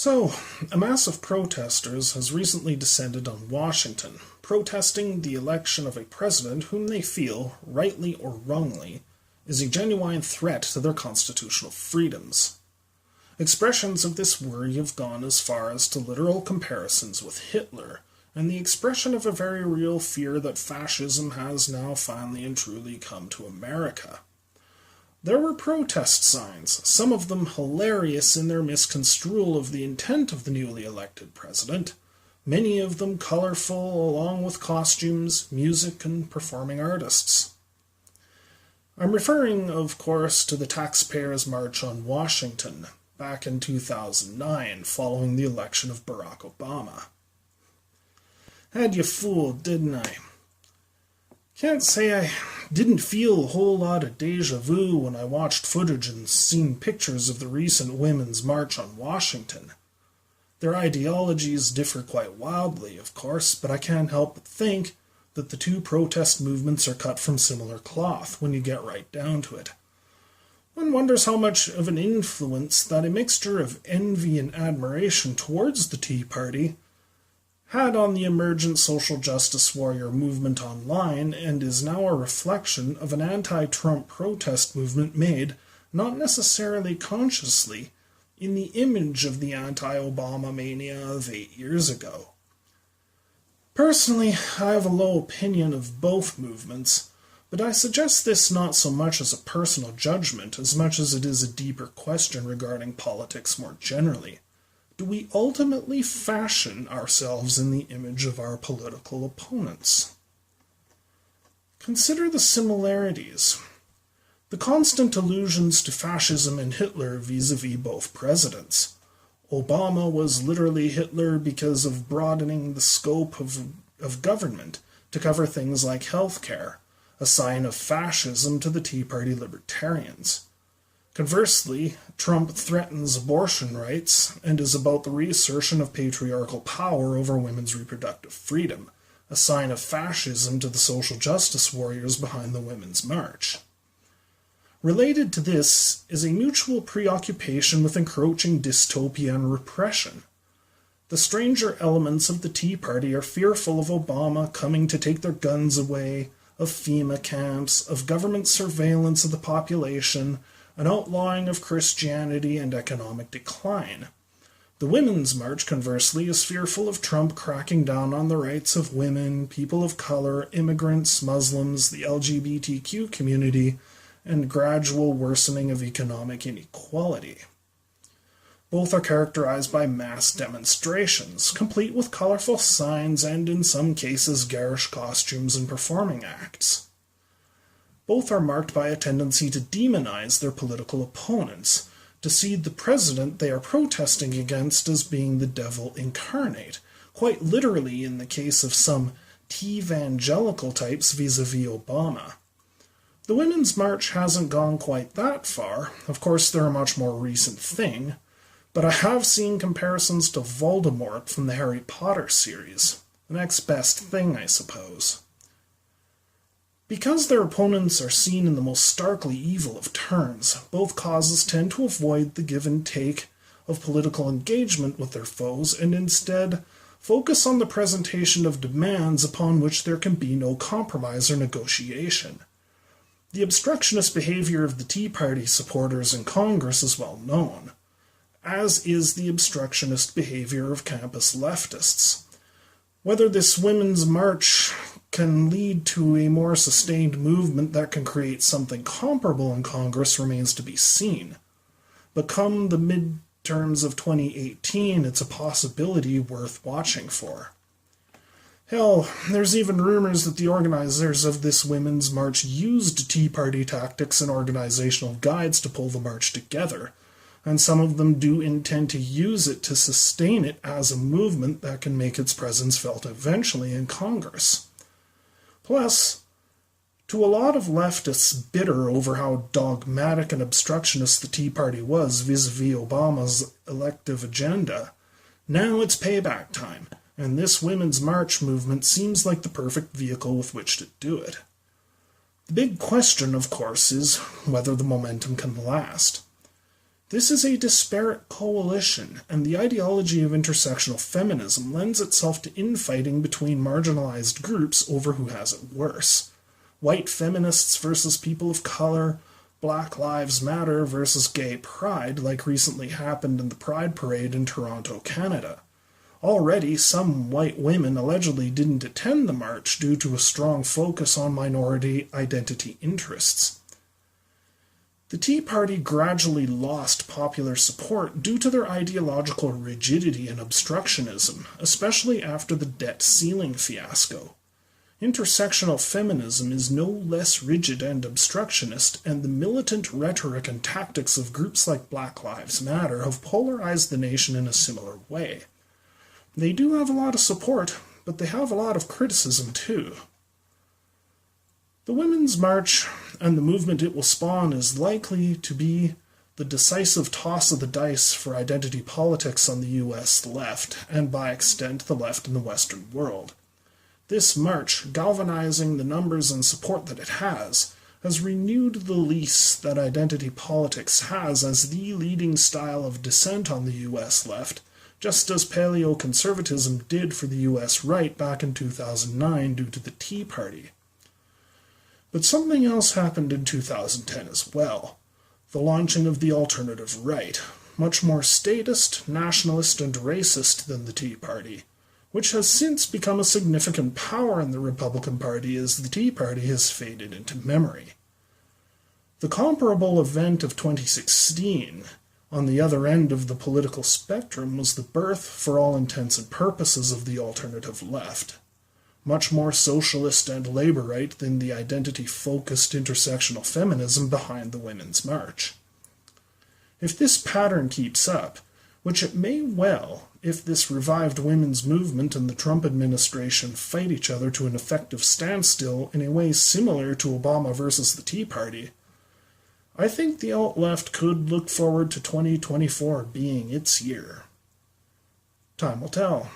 So, a mass of protesters has recently descended on Washington, protesting the election of a president whom they feel, rightly or wrongly, is a genuine threat to their constitutional freedoms. Expressions of this worry have gone as far as to literal comparisons with Hitler, and the expression of a very real fear that fascism has now finally and truly come to America. There were protest signs, some of them hilarious in their misconstrual of the intent of the newly elected president, many of them colorful along with costumes, music, and performing artists. I'm referring, of course, to the Taxpayers' March on Washington, back in 2009, following the election of Barack Obama. Had you fooled, didn't I? Can't say I didn't feel a whole lot of deja vu when I watched footage and seen pictures of the recent Women's March on Washington. Their ideologies differ quite wildly, of course, but I can't help but think that the two protest movements are cut from similar cloth when you get right down to it. One wonders how much of an influence that a mixture of envy and admiration towards the Tea Party had on the emergent social justice warrior movement online, and is now a reflection of an anti-Trump protest movement made, not necessarily consciously, in the image of the anti-Obama mania of 8 years ago. Personally, I have a low opinion of both movements, but I suggest this not so much as a personal judgment as much as it is a deeper question regarding politics more generally. Do we ultimately fashion ourselves in the image of our political opponents? Consider the similarities. The constant allusions to fascism and Hitler vis-a-vis both presidents. Obama was literally Hitler because of broadening the scope of government to cover things like healthcare, a sign of fascism to the Tea Party libertarians. Conversely, Trump threatens abortion rights and is about the reassertion of patriarchal power over women's reproductive freedom, a sign of fascism to the social justice warriors behind the Women's March. Related to this is a mutual preoccupation with encroaching dystopia and repression. The stranger elements of the Tea Party are fearful of Obama coming to take their guns away, of FEMA camps, of government surveillance of the population, an outlawing of Christianity, and economic decline. The Women's March, conversely, is fearful of Trump cracking down on the rights of women, people of color, immigrants, Muslims, the LGBTQ community, and gradual worsening of economic inequality. Both are characterized by mass demonstrations, complete with colorful signs and, in some cases, garish costumes and performing acts. Both are marked by a tendency to demonize their political opponents, to see the president they are protesting against as being the devil incarnate, quite literally in the case of some T-evangelical types vis-a-vis Obama. The Women's March hasn't gone quite that far. Of course, they're a much more recent thing, but I have seen comparisons to Voldemort from the Harry Potter series. The next best thing, I suppose. Because their opponents are seen in the most starkly evil of terms, both causes tend to avoid the give and take of political engagement with their foes and instead focus on the presentation of demands upon which there can be no compromise or negotiation. The obstructionist behavior of the Tea Party supporters in Congress is well known, as is the obstructionist behavior of campus leftists. Whether this Women's March can lead to a more sustained movement that can create something comparable in Congress remains to be seen. But come the midterms of 2018, it's a possibility worth watching for. Hell, there's even rumors that the organizers of this Women's March used Tea Party tactics and organizational guides to pull the march together, and some of them do intend to use it to sustain it as a movement that can make its presence felt eventually in Congress. Plus, to a lot of leftists bitter over how dogmatic and obstructionist the Tea Party was vis-a-vis Obama's elective agenda, now it's payback time, and this Women's March movement seems like the perfect vehicle with which to do it. The big question, of course, is whether the momentum can last. This is a disparate coalition, and the ideology of intersectional feminism lends itself to infighting between marginalized groups over who has it worse. White feminists versus people of color, Black Lives Matter versus gay pride, like recently happened in the Pride Parade in Toronto, Canada. Already, some white women allegedly didn't attend the march due to a strong focus on minority identity interests. The Tea Party gradually lost popular support due to their ideological rigidity and obstructionism, especially after the debt ceiling fiasco. Intersectional feminism is no less rigid and obstructionist, and the militant rhetoric and tactics of groups like Black Lives Matter have polarized the nation in a similar way. They do have a lot of support, but they have a lot of criticism too. The Women's March and the movement it will spawn is likely to be the decisive toss of the dice for identity politics on the US left, and by extent the left in the Western world. This march, galvanizing the numbers and support that it has renewed the lease that identity politics has as the leading style of dissent on the US left, just as paleoconservatism did for the US right back in 2009 due to the Tea Party. But something else happened in 2010 as well. The launching of the alternative right, much more statist, nationalist, and racist than the Tea Party, which has since become a significant power in the Republican Party as the Tea Party has faded into memory. The comparable event of 2016, on the other end of the political spectrum, was the birth, for all intents and purposes, of the alternative left. Much more socialist and labor-right than the identity-focused intersectional feminism behind the Women's March. If this pattern keeps up, which it may well if this revived women's movement and the Trump administration fight each other to an effective standstill in a way similar to Obama versus the Tea Party, I think the alt-left could look forward to 2024 being its year. Time will tell.